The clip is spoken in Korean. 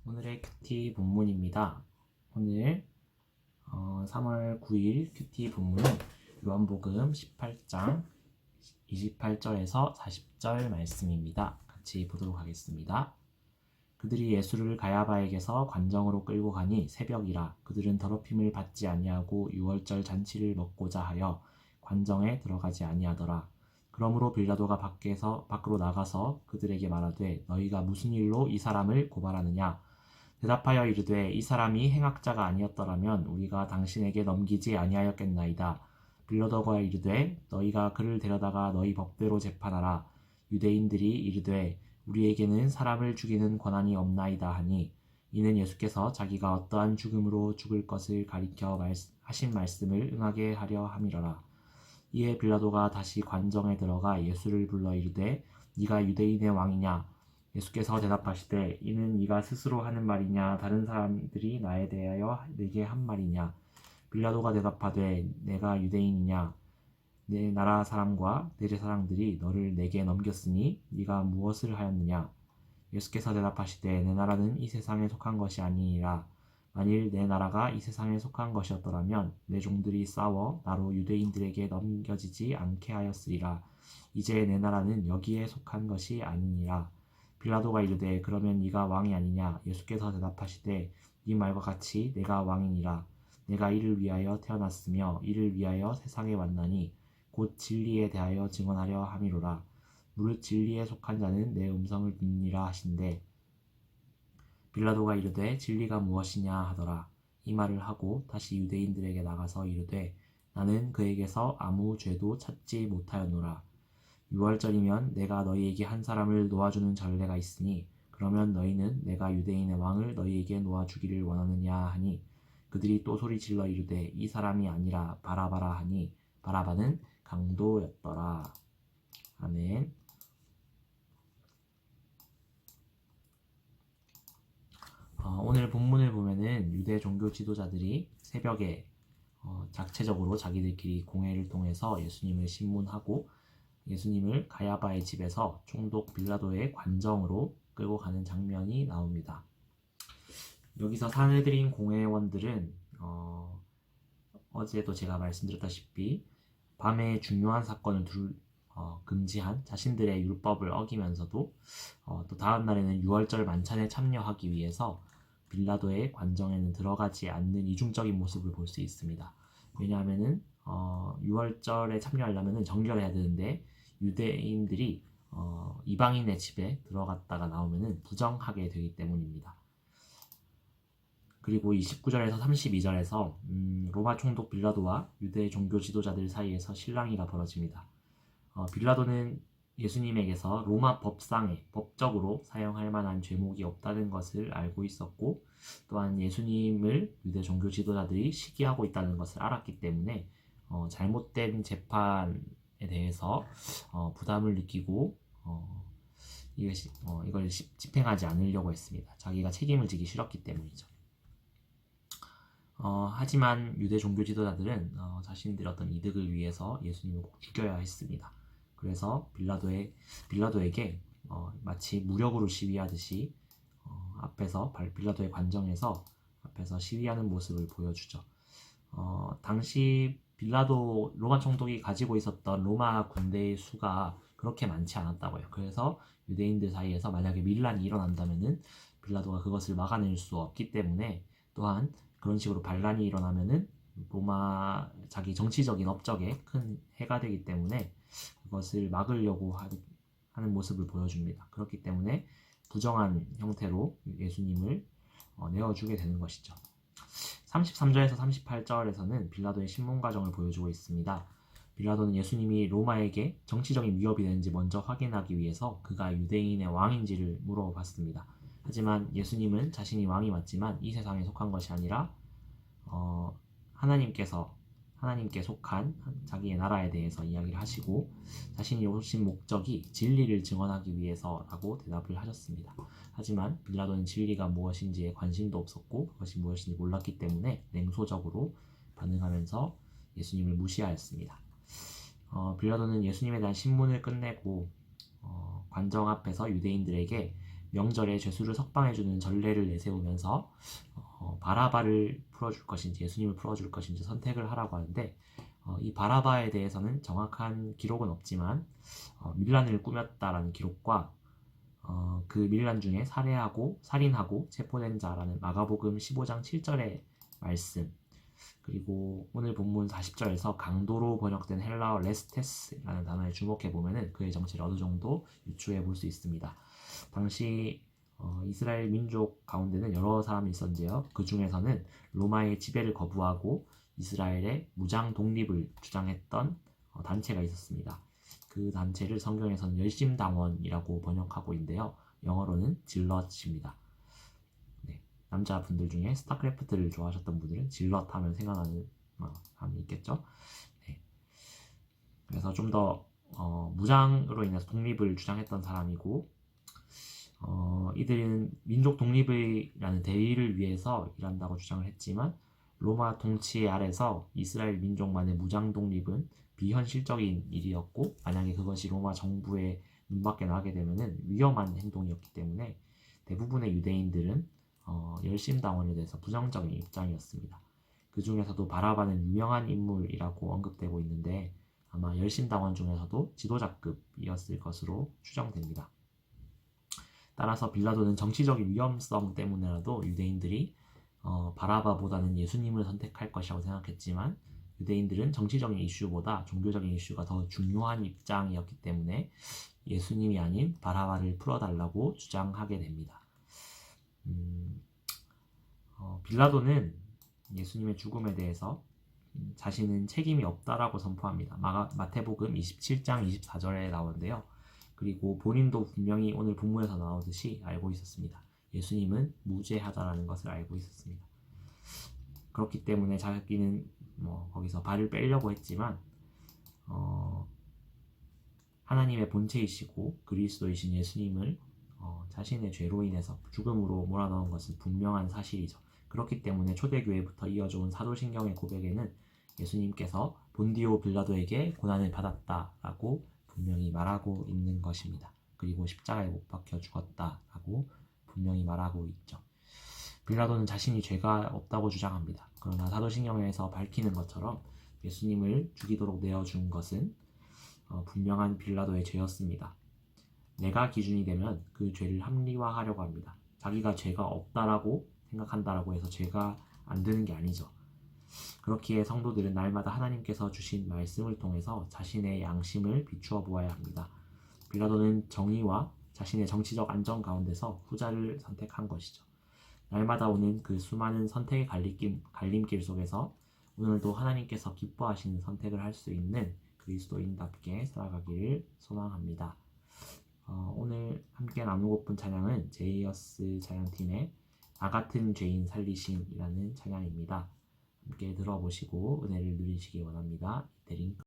오늘의 큐티 본문입니다. 오늘 3월 9일 큐티 본문은 요한복음 18장 28절에서 40절 말씀입니다. 같이 보도록 하겠습니다. 그들이 예수를 가야바에게서 관정으로 끌고 가니 새벽이라. 그들은 더럽힘을 받지 아니하고 유월절 잔치를 먹고자 하여 관정에 들어가지 아니하더라. 그러므로 빌라도가 밖으로 나가서 그들에게 말하되 너희가 무슨 일로 이 사람을 고발하느냐. 대답하여 이르되 이 사람이 행악자가 아니었더라면 우리가 당신에게 넘기지 아니하였겠나이다. 빌라도가 이르되 너희가 그를 데려다가 너희 법대로 재판하라. 유대인들이 이르되 우리에게는 사람을 죽이는 권한이 없나이다 하니, 이는 예수께서 자기가 어떠한 죽음으로 죽을 것을 가리켜 하신 말씀을 응하게 하려 함이러라. 이에 빌라도가 다시 관정에 들어가 예수를 불러 이르되 네가 유대인의 왕이냐. 예수께서 대답하시되 이는 네가 스스로 하는 말이냐 다른 사람들이 나에 대하여 내게 한 말이냐. 빌라도가 대답하되 내가 유대인이냐. 내 나라 사람과 내 제사장들이 너를 내게 넘겼으니 네가 무엇을 하였느냐. 예수께서 대답하시되 내 나라는 이 세상에 속한 것이 아니니라. 만일 내 나라가 이 세상에 속한 것이었더라면 내 종들이 싸워 나로 유대인들에게 넘겨지지 않게 하였으리라. 이제 내 나라는 여기에 속한 것이 아니니라. 빌라도가 이르되 그러면 네가 왕이 아니냐. 예수께서 대답하시되 네 말과 같이 내가 왕이니라. 내가 이를 위하여 태어났으며 이를 위하여 세상에 왔나니 곧 진리에 대하여 증언하려 함이로라. 무릇 진리에 속한 자는 내 음성을 듣니라 하신대. 빌라도가 이르되 진리가 무엇이냐 하더라. 이 말을 하고 다시 유대인들에게 나가서 이르되 나는 그에게서 아무 죄도 찾지 못하였노라. 유월절이면 내가 너희에게 한 사람을 놓아주는 전례가 있으니 그러면 너희는 내가 유대인의 왕을 너희에게 놓아주기를 원하느냐 하니, 그들이 또 소리질러 이르되 이 사람이 아니라 바라바라 하니 바라바는 강도였더라. 아멘. 오늘 본문을 보면은 유대 종교 지도자들이 새벽에 자체적으로 자기들끼리 공회를 통해서 예수님을 신문하고 예수님을 가야바의 집에서 총독 빌라도의 관정으로 끌고 가는 장면이 나옵니다. 여기서 사내들인 공회원들은 어제도 제가 말씀드렸다시피 밤에 중요한 사건을 금지한 자신들의 율법을 어기면서도 또 다음 날에는 유월절 만찬에 참여하기 위해서 빌라도의 관정에는 들어가지 않는 이중적인 모습을 볼 수 있습니다. 왜냐하면은 유월절에 참여하려면 정결해야 되는데 유대인들이 이방인의 집에 들어갔다가 나오면은 부정하게 되기 때문입니다. 그리고 29절에서 32절에서 로마 총독 빌라도와 유대 종교 지도자들 사이에서 실랑이가 벌어집니다. 빌라도는 예수님에게서 로마 법상에 법적으로 사용할 만한 죄목이 없다는 것을 알고 있었고, 또한 예수님을 유대 종교 지도자들이 시기하고 있다는 것을 알았기 때문에 잘못된 재판에 대해서 부담을 느끼고 이걸 집행하지 않으려고 했습니다. 자기가 책임을 지기 싫었기 때문이죠. 하지만 유대 종교 지도자들은 자신들의 어떤 이득을 위해서 예수님을 꼭 죽여야 했습니다. 그래서 빌라도에게 마치 무력으로 시위하듯이 빌라도의 관정에서 앞에서 시위하는 모습을 보여주죠. 당시 빌라도 로마 총독이 가지고 있었던 로마 군대의 수가 그렇게 많지 않았다고요. 그래서 유대인들 사이에서 만약에 밀란이 일어난다면은 빌라도가 그것을 막아낼 수 없기 때문에, 또한 그런 식으로 반란이 일어나면은 로마 자기 정치적인 업적에 큰 해가 되기 때문에 그것을 막으려고 하는 모습을 보여줍니다. 그렇기 때문에 부정한 형태로 예수님을 내어주게 되는 것이죠. 33절에서 38절에서는 빌라도의 신문 과정을 보여주고 있습니다. 빌라도는 예수님이 로마에게 정치적인 위협이 되는지 먼저 확인하기 위해서 그가 유대인의 왕인지를 물어봤습니다. 하지만 예수님은 자신이 왕이 맞지만 이 세상에 속한 것이 아니라 하나님께 속한 자기의 나라에 대해서 이야기를 하시고, 자신이 오신 목적이 진리를 증언하기 위해서라고 대답을 하셨습니다. 하지만 빌라도는 진리가 무엇인지에 관심도 없었고 그것이 무엇인지 몰랐기 때문에 냉소적으로 반응하면서 예수님을 무시하였습니다. 빌라도는 예수님에 대한 신문을 끝내고 관정 앞에서 유대인들에게 명절에 죄수를 석방해주는 전례를 내세우면서 바라바를 풀어줄 것인지 예수님을 풀어줄 것인지 선택을 하라고 하는데, 이 바라바에 대해서는 정확한 기록은 없지만 밀란을 꾸몄다라는 기록과 그 밀란 중에 살인하고 체포된 자라는 마가복음 15장 7절의 말씀, 그리고 오늘 본문 40절에서 강도로 번역된 헬라어 레스테스라는 단어에 주목해 보면은 그의 정체를 어느 정도 유추해 볼 수 있습니다. 당시 이스라엘 민족 가운데는 여러 사람이 있었는데요. 그 중에서는 로마의 지배를 거부하고 이스라엘의 무장 독립을 주장했던 단체가 있었습니다. 그 단체를 성경에서는 열심당원이라고 번역하고 있는데요. 영어로는 질럿입니다. 네, 남자분들 중에 스타크래프트를 좋아하셨던 분들은 질럿 하면 생각나는 사람이 있겠죠. 네. 그래서 좀 더 무장으로 인해서 독립을 주장했던 사람이고, 이들은 민족 독립이라는 대의를 위해서 일한다고 주장을 했지만, 로마 통치 아래서 이스라엘 민족만의 무장 독립은 비현실적인 일이었고, 만약에 그것이 로마 정부의 눈밖에 나게 되면 위험한 행동이었기 때문에 대부분의 유대인들은 열심당원에 대해서 부정적인 입장이었습니다. 그 중에서도 바라바는 유명한 인물이라고 언급되고 있는데, 아마 열심당원 중에서도 지도자급이었을 것으로 추정됩니다. 따라서 빌라도는 정치적인 위험성 때문에라도 유대인들이 바라바보다는 예수님을 선택할 것이라고 생각했지만, 유대인들은 정치적인 이슈보다 종교적인 이슈가 더 중요한 입장이었기 때문에 예수님이 아닌 바라바를 풀어달라고 주장하게 됩니다. 빌라도는 예수님의 죽음에 대해서 자신은 책임이 없다라고 선포합니다. 마태복음 27장 24절에 나오는데요. 그리고 본인도 분명히 오늘 본문에서 나오듯이 알고 있었습니다. 예수님은 무죄하다라는 것을 알고 있었습니다. 그렇기 때문에 자기는 거기서 발을 빼려고 했지만 하나님의 본체이시고 그리스도이신 예수님을 자신의 죄로 인해서 죽음으로 몰아넣은 것은 분명한 사실이죠. 그렇기 때문에 초대교회부터 이어져온 사도신경의 고백에는 예수님께서 본디오 빌라도에게 고난을 받았다라고 분명히 말하고 있는 것입니다. 그리고 십자가에 못 박혀 죽었다라고 분명히 말하고 있죠. 빌라도는 자신이 죄가 없다고 주장합니다. 그러나 사도신경에서 밝히는 것처럼 예수님을 죽이도록 내어준 것은 분명한 빌라도의 죄였습니다. 내가 기준이 되면 그 죄를 합리화하려고 합니다. 자기가 죄가 없다라고 생각한다라고 해서 죄가 안 되는 게 아니죠. 그렇기에 성도들은 날마다 하나님께서 주신 말씀을 통해서 자신의 양심을 비추어 보아야 합니다. 빌라도는 정의와 자신의 정치적 안정 가운데서 후자를 선택한 것이죠. 날마다 오는 그 수많은 선택의 갈림길 속에서 오늘도 하나님께서 기뻐하시는 선택을 할 수 있는 그리스도인답게 살아가기를 소망합니다. 오늘 함께 나누고픈 찬양은 제이어스 찬양팀의 나 같은 죄인 살리심이라는 찬양입니다. 함께 들어보시고 은혜를 누리시기 원합니다. 이태린